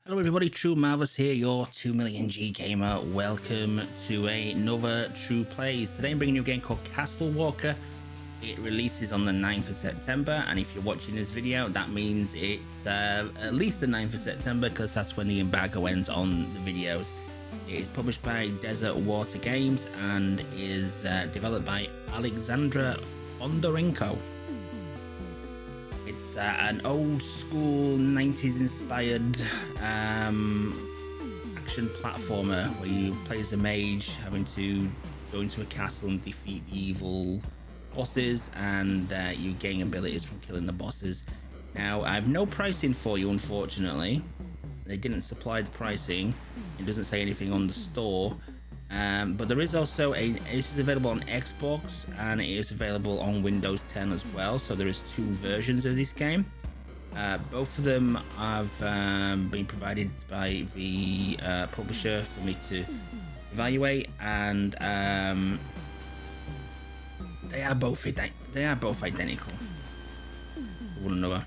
Hello everybody, True Marvus here, your 2 million G gamer. Welcome to another True Plays. Today I'm bringing you a game called Castle Walker. It releases on the 9th of September, and if you're watching this video, that means it's at least the 9th of September, because that's when the embargo ends on the videos. It is published by Desert Water Games and is developed by Alexandra Bondarenko. It's an old school 90s inspired action platformer where you play as a mage, having to go into a castle and defeat evil bosses, and you gain abilities from killing the bosses. Now, I have no pricing for you, unfortunately. They didn't supply the pricing. It doesn't say anything on the store. But there is also this is available on Xbox, and it is available on Windows 10 as well. So there is two versions of this game. Both of them have been provided by the publisher for me to evaluate, and they are both identical to one another.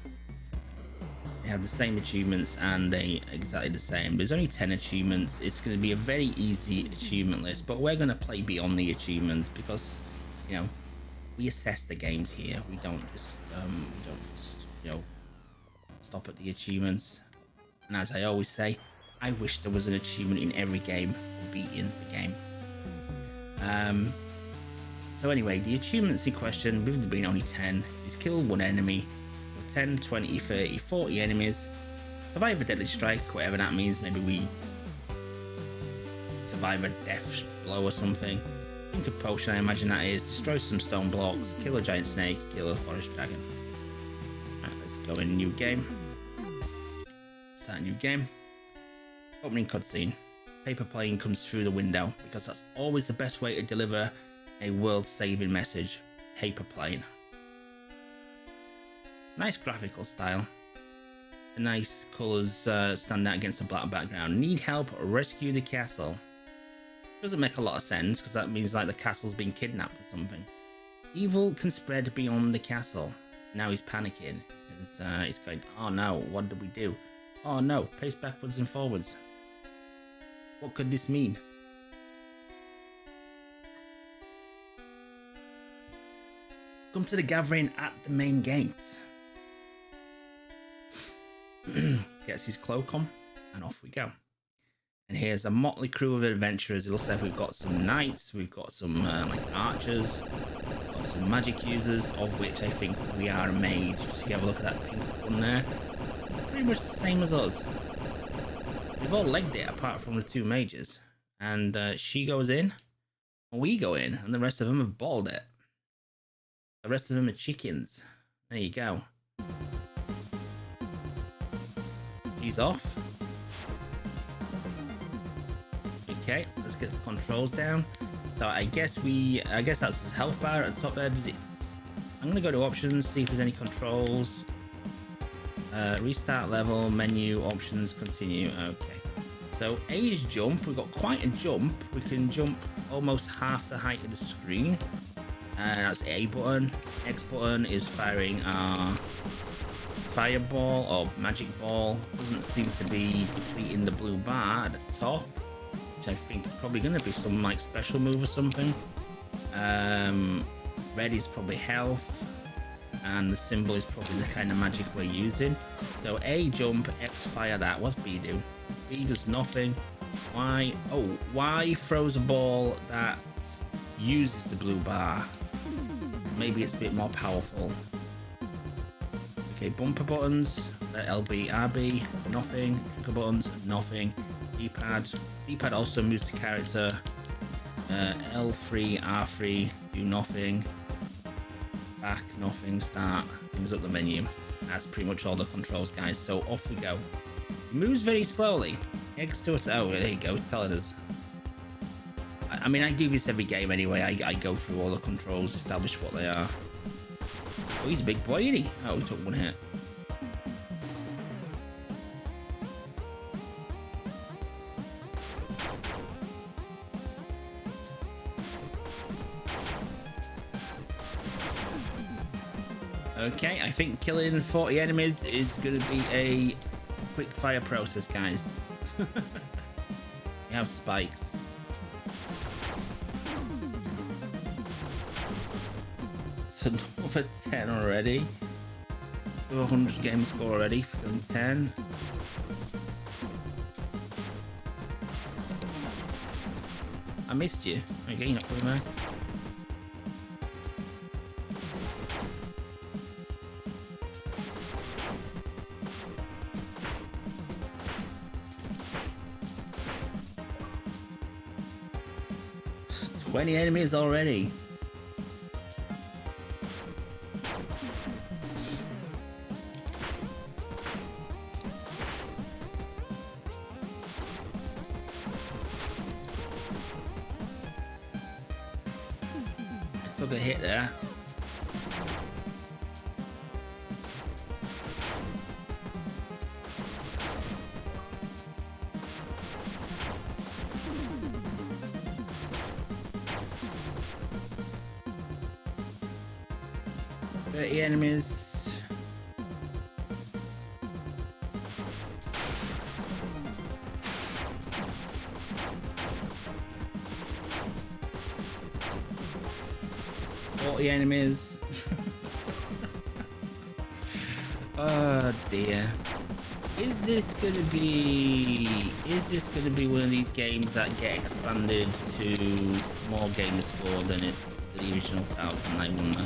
They have the same achievements and they exactly the same. There's only 10 achievements. It's going to be a very easy achievement list, but we're going to play beyond the achievements because, you know, we assess the games here. We don't just stop at the achievements. And as I always say, I wish there was an achievement in every game for beating the game. So anyway, the achievements in question, with there being only 10, is kill one enemy, 10, 20, 30, 40 enemies, survive a deadly strike, whatever that means. Maybe we survive a death blow or something. Drink a potion, I imagine that is. Destroy some stone blocks, kill a giant snake, kill a forest dragon. Right, let's go in new game. Start a new game. Opening cutscene. Paper plane comes through the window, because that's always the best way to deliver a world-saving message. Paper plane. Nice graphical style. The nice colours stand out against the black background. Need help, rescue the castle. Doesn't make a lot of sense, because that means like the castle's been kidnapped or something. Evil can spread beyond the castle. Now he's panicking. He's going, oh no, what did we do? Oh no, pace backwards and forwards. What could this mean? Come to the gathering at the main gate. Gets his cloak on, and off we go. And here's a motley crew of adventurers. It looks like we've got some knights, we've got some like archers, we've got some magic users, of which I think we are a mage. Just have a look at that pink one there. Pretty much the same as us. We've all legged it apart from the two mages. And she goes in, and we go in, and the rest of them have balled it. The rest of them are chickens. There you go. He's off. Okay, let's get the controls down. So I guess that's his health bar at the top there. I'm gonna go to options, see if there's any controls. Restart level, menu, options, continue. Okay. So A's jump, we've got quite a jump. We can jump almost half the height of the screen. That's A button. X button is firing our fireball or magic ball. Doesn't seem to be depleting the blue bar at the top, which I think is probably going to be some like special move or something. Red is probably health, and the symbol is probably the kind of magic we're using. So A jump, X fire that. What's B do? B does nothing. Y throws a ball that uses the blue bar. Maybe it's a bit more powerful. Okay, bumper buttons, LB, RB, nothing. Trigger buttons, nothing. D-pad also moves the character. L3, R3, do nothing. Back, nothing. Start, brings up the menu. That's pretty much all the controls, guys. So off we go. It moves very slowly. X to it. Oh, there you go. It's telling us. I mean, I do this every game anyway. I go through all the controls, establish what they are. Oh, he's a big boy, isn't he? Oh, he took one hit. Okay, I think killing 40 enemies is going to be a quick fire process, guys. We have spikes. So over 10 already. 100 game score already for 10. I missed you. Okay, you're not coming back. Twenty enemies already. Took a hit there. The enemies. The enemies. Oh dear. Is this gonna be one of these games that get expanded to more game score than the original 1000? I wonder.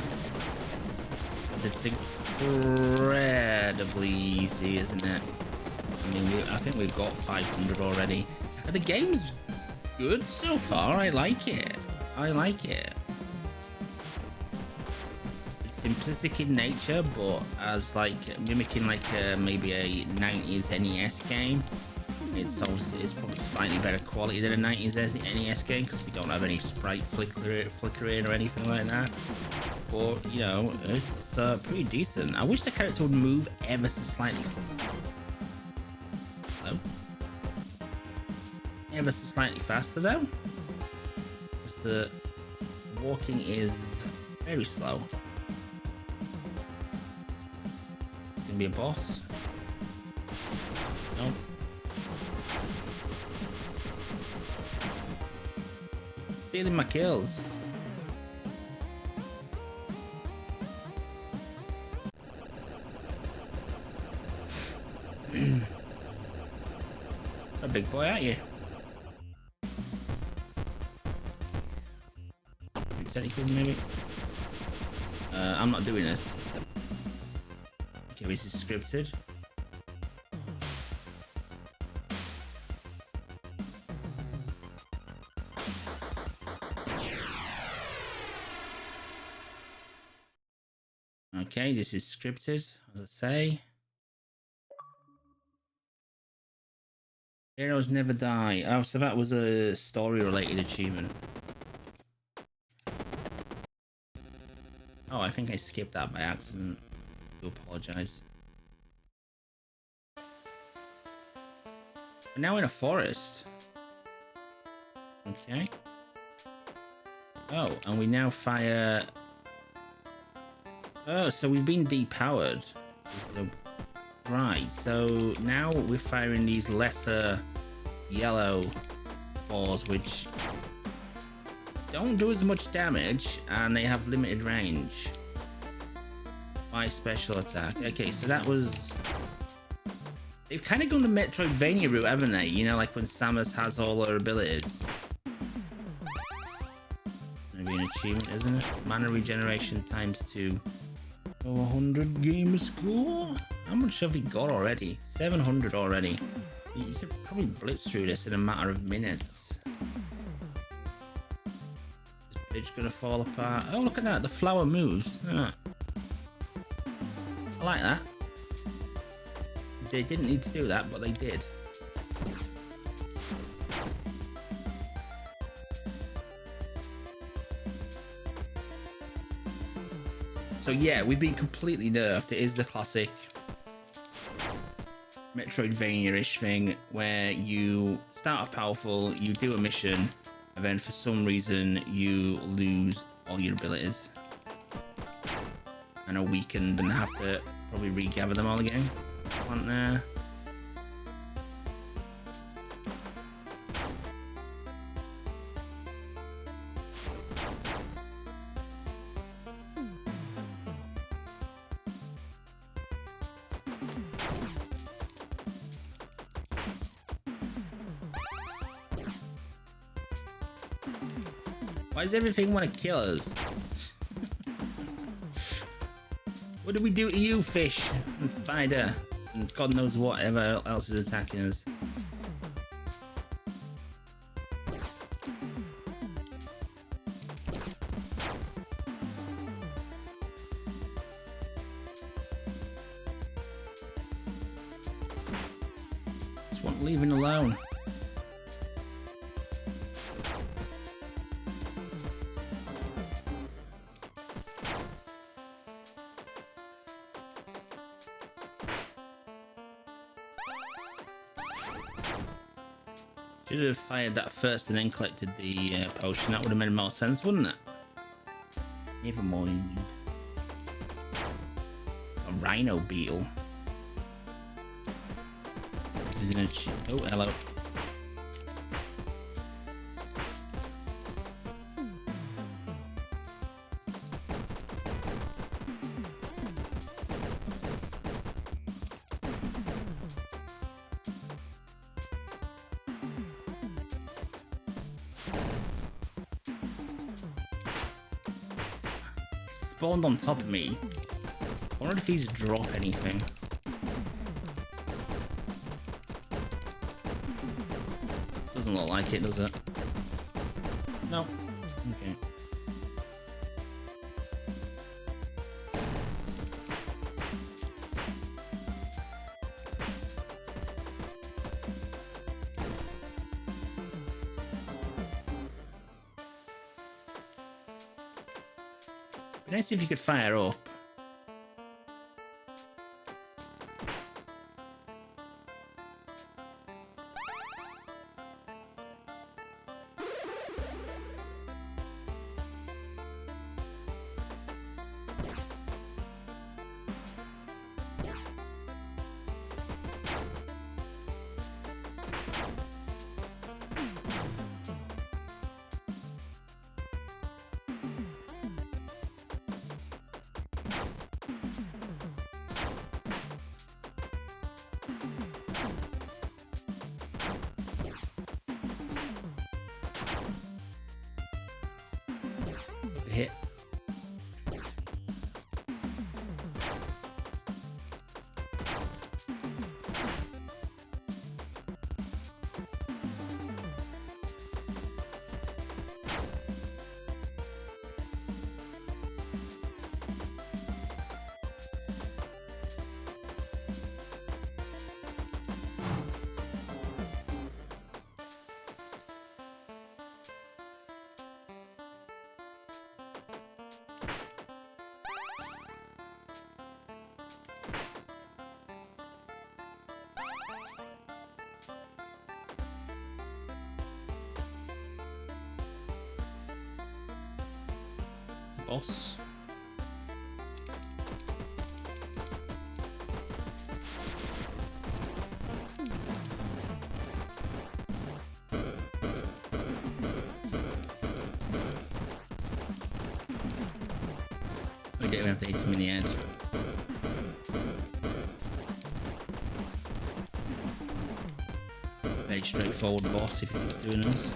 It's incredibly easy, isn't it? I mean, I think we've got 500 already. The game's good so far. I like it. I like it. It's simplistic in nature, but as like mimicking like maybe a 90s NES game. It's probably slightly better quality than a 90s NES game because we don't have any sprite flickering or anything like that. But you know, it's pretty decent. I wish the character would move ever so slightly. Hello? Ever so slightly faster though. Because the walking is very slow. It's gonna be a boss. No. Stealing my kills. A big boy, aren't you? Technically, maybe. I'm not doing this. Okay, this is scripted. Okay, this is scripted, as I say. Heroes never die. Oh, so that was a story-related achievement. Oh, I think I skipped that by accident. I do apologize. We're now in a forest. Okay. Oh, and we now fire... Oh, so we've been depowered. Right, so now we're firing these lesser yellow balls, which don't do as much damage, and they have limited range. My special attack. Okay, so that was... They've kind of gone the Metroidvania route, haven't they? You know, like when Samus has all her abilities. Maybe an achievement, isn't it? Mana regeneration ×2. 100 game score? How much have we got already? 700 already. You could probably blitz through this in a matter of minutes. This bridge gonna fall apart. Oh, look at that. The flower moves. Ah. I like that. They didn't need to do that, but they did. So yeah, we've been completely nerfed. It is the classic Metroidvania-ish thing where you start off powerful, you do a mission, and then for some reason you lose all your abilities and are weakened and have to probably regather them all again. Plant there. Why does everything want to kill us? What did we do to you, fish and spider? And God knows whatever else is attacking us. Just want leaving alone. Should have fired that first and then collected the potion. That would have made more sense, wouldn't it? Never mind. A rhino beetle. This is in a oh, hello. Spawned on top of me. I wonder if he's drop anything. Doesn't look like it, does it? No. Okay. Let's see if you could fire up. Hit. Boss. We don't have to hit him in the head. Very straightforward boss if he keeps doing this.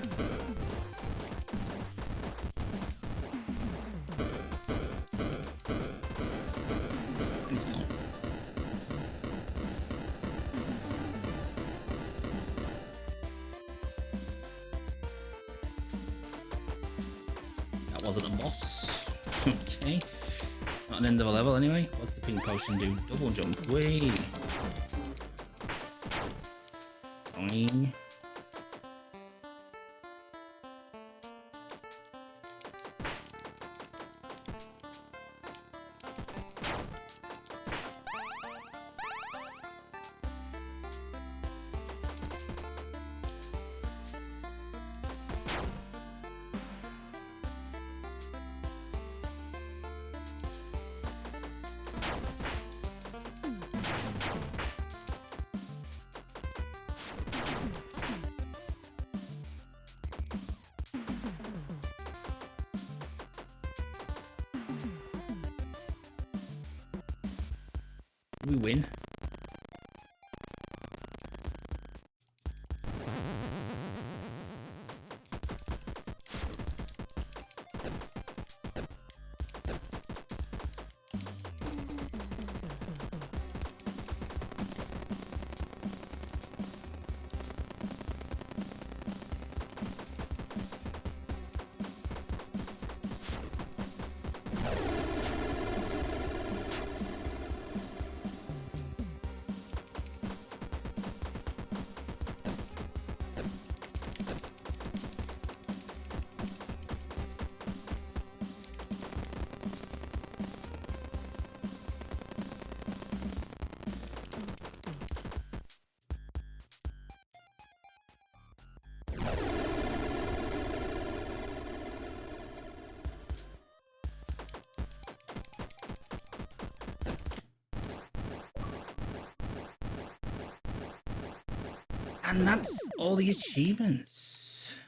Wasn't a boss. Okay. Not an end of a level anyway. What's the pink potion do? Double jump. Whee! Boing. We win. And that's all the achievements.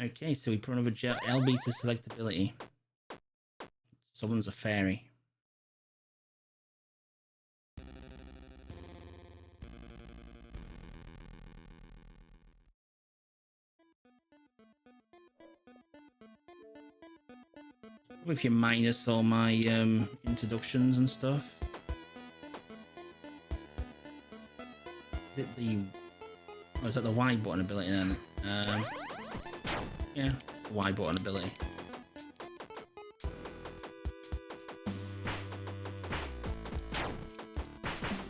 Okay, so we put another LB to select ability. Someone's a fairy. If you minus all my introductions and stuff. Is it the... Oh, is that the Y button ability then? Yeah, Y button ability.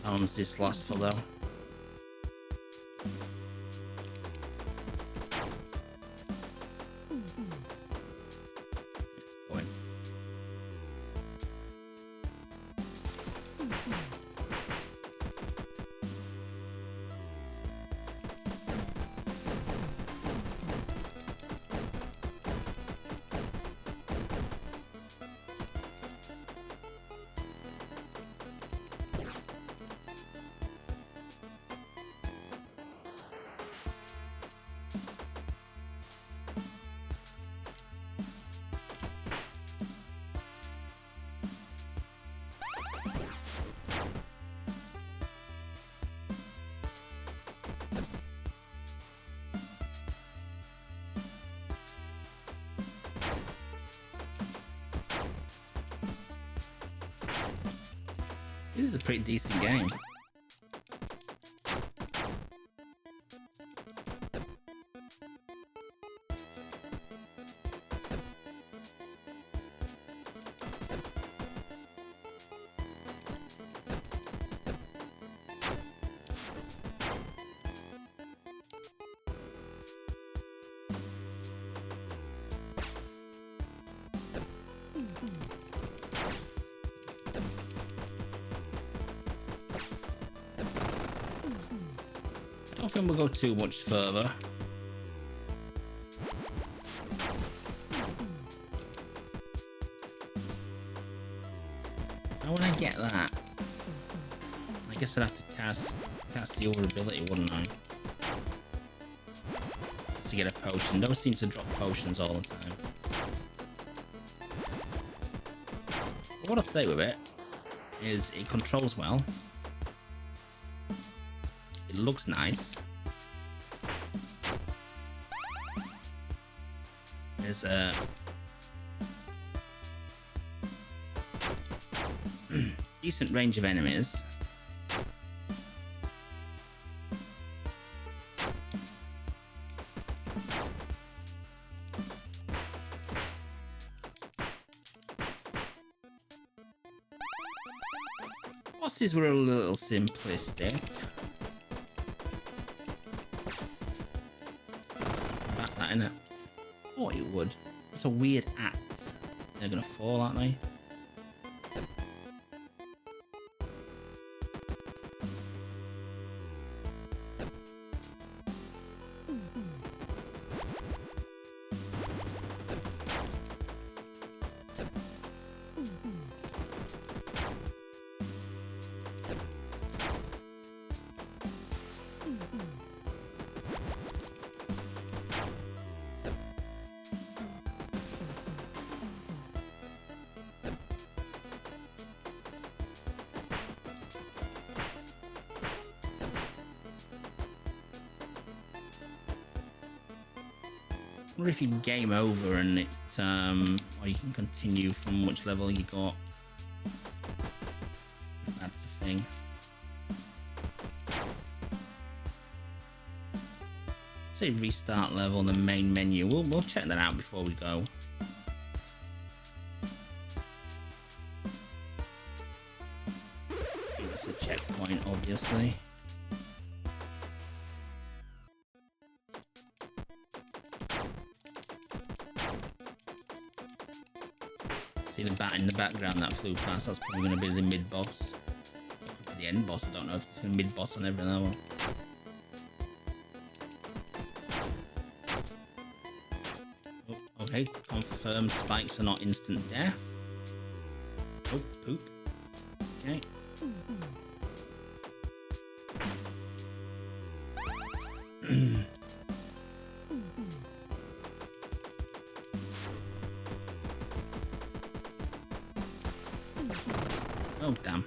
That one's distasteful though. This is a pretty decent game. I don't think we'll go too much further. How would I get that? I guess I'd have to cast the other ability, wouldn't I? Just to get a potion. Those seem to drop potions all the time. But what I'll say with it is it controls well. It looks nice. There's a decent range of enemies. Bosses were a little simplistic. In it. Oh, it would. It's a weird axe. They're gonna fall, aren't they? I wonder if you can game over and it, or you can continue from which level you got. That's the thing. Say restart level in the main menu. We'll check that out before we go. It's a checkpoint, obviously. See the bat in the background that flew past, that's probably going to be the mid-boss. The end boss, I don't know if it's a mid-boss on every level. Oh, okay, confirm spikes are not instant death. Oh, poop. Okay. Oh, damn.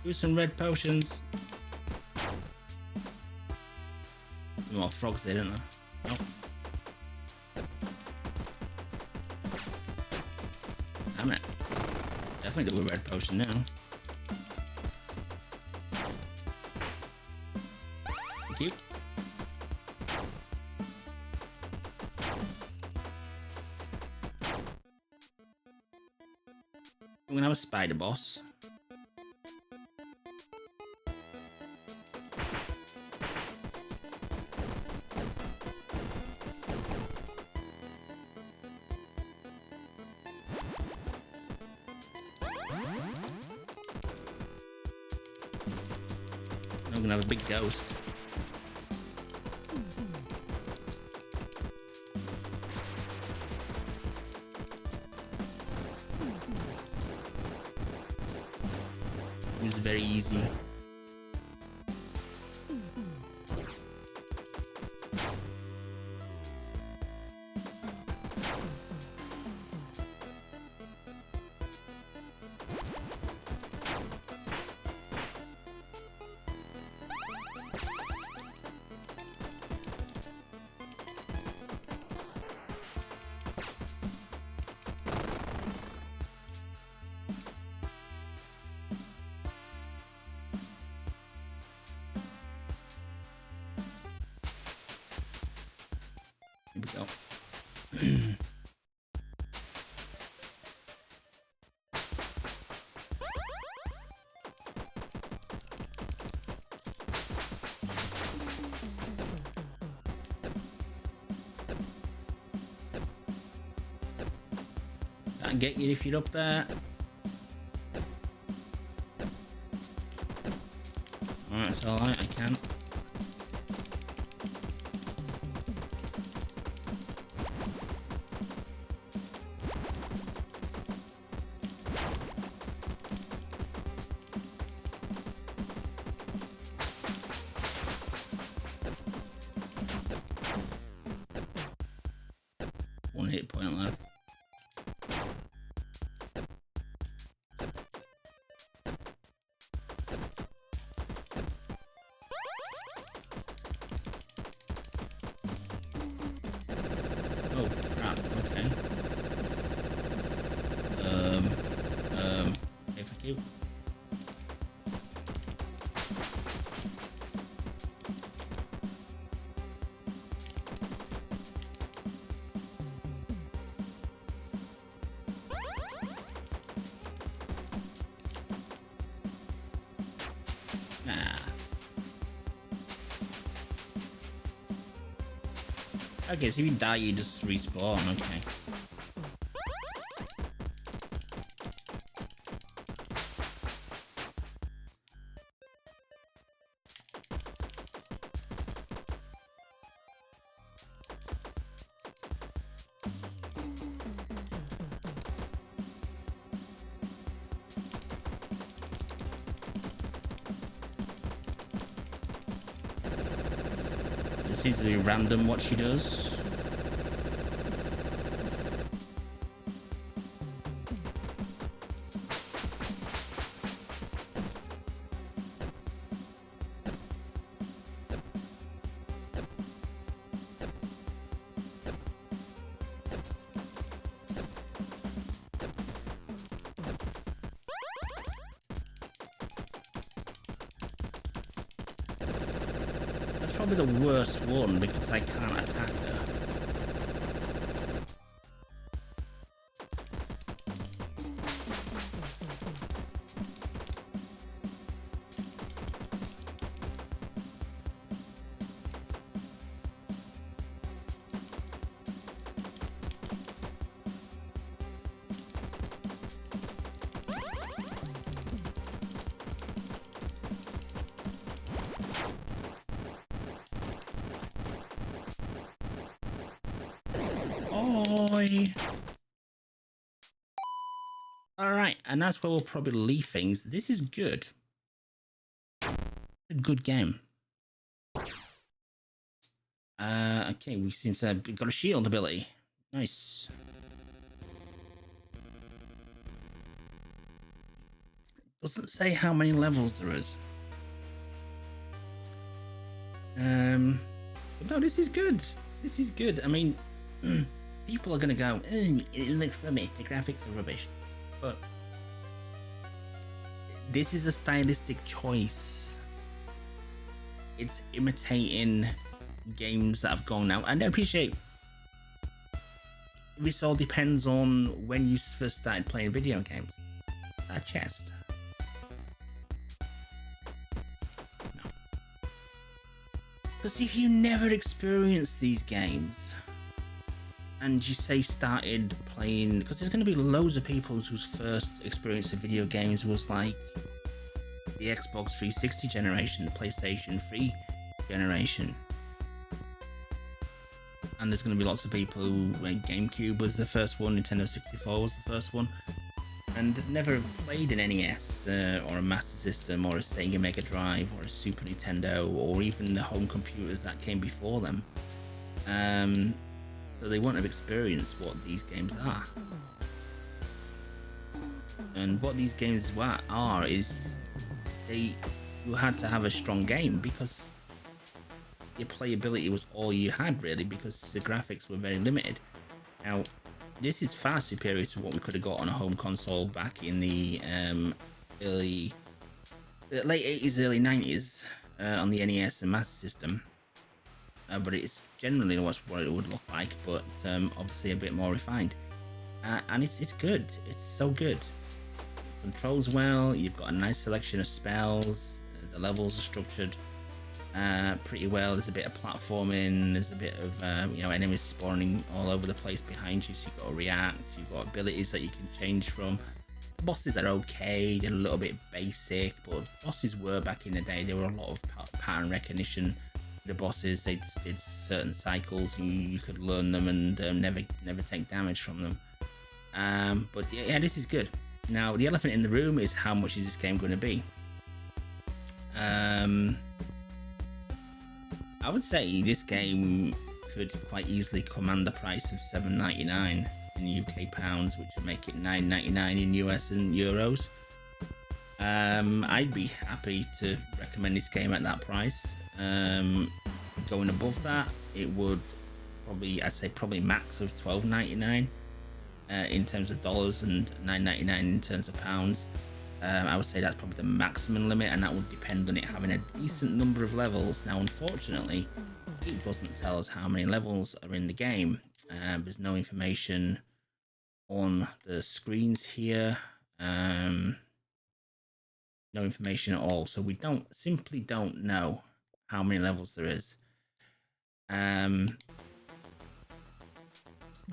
Do some red potions. More frogs there, don't there? Oh. Damn it. Definitely do a red potion now. Thank you. We're gonna have a spider boss. I'm gonna have a big ghost. It was very easy. Here we go. Can't get you if you're up there. Alright, it's alright, I can. One hit point left. Oh crap, okay. Okay, thank you. Okay, so if you die, you just respawn, okay. It seems to be random what she does. Probably the worst one because I can't attack her. Bye. All right, and that's where we'll probably leave things. This is good. A good game. Okay, we seem to have got a shield ability. Nice. Doesn't say how many levels there is. But no, this is good. This is good. I mean, people are gonna go, it looks rubbish. The graphics are rubbish, but this is a stylistic choice. It's imitating games that have gone out, and I appreciate this all depends on when you first started playing video games. That chest. No. Because if you never experienced these games and you say started playing, because there's going to be loads of people whose first experience of video games was like the Xbox 360 generation, the PlayStation 3 generation. And there's going to be lots of people who, like, GameCube was the first one, Nintendo 64 was the first one, and never played an NES or a Master System or a Sega Mega Drive or a Super Nintendo or even the home computers that came before them. So they won't have experienced what these games are. And what these games are is you had to have a strong game because your playability was all you had, really, because the graphics were very limited. Now, this is far superior to what we could have got on a home console back in the late 80s, early 90s on the NES and Master System. But it's generally what it would look like, but obviously a bit more refined. And it's good. It's so good. Controls well. You've got a nice selection of spells. The levels are structured pretty well. There's a bit of platforming. There's a bit of enemies spawning all over the place behind you, so you've got to react. You've got abilities that you can change from. The bosses are okay. They're a little bit basic, but bosses were back in the day. There were a lot of pattern recognition. The bosses, they just did certain cycles and you could learn them and never take damage from them. But yeah, this is good. Now, the elephant in the room is how much is this game going to be? I would say this game could quite easily command the price of $7.99 in UK pounds, which would make it $9.99 in US and euros. I'd be happy to recommend this game at that price. Going above that, it would probably max of $12.99 in terms of dollars and $9.99 in terms of pounds. I would say that's probably the maximum limit, and that would depend on it having a decent number of levels. Now, unfortunately, it doesn't tell us how many levels are in the game. There's no information on the screens here. No information at all, so we simply don't know how many levels there is.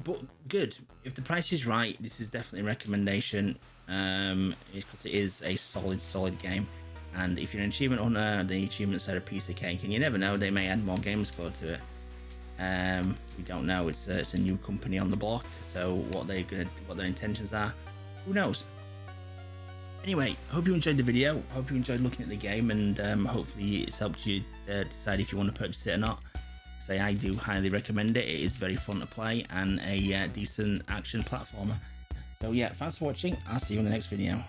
But good. If the price is right, this is definitely a recommendation. Because it is a solid game, and if you're an achievement hunter, the achievements are a piece of cake, and you never know, they may add more game score to it. We don't know. It's a new company on the block, so what their intentions are, who knows. Anyway, I hope you enjoyed the video. I hope you enjoyed looking at the game, and hopefully it's helped you decide if you want to purchase it or not. I do highly recommend it. It is very fun to play and a decent action platformer. So yeah, thanks for watching. I'll see you in the next video.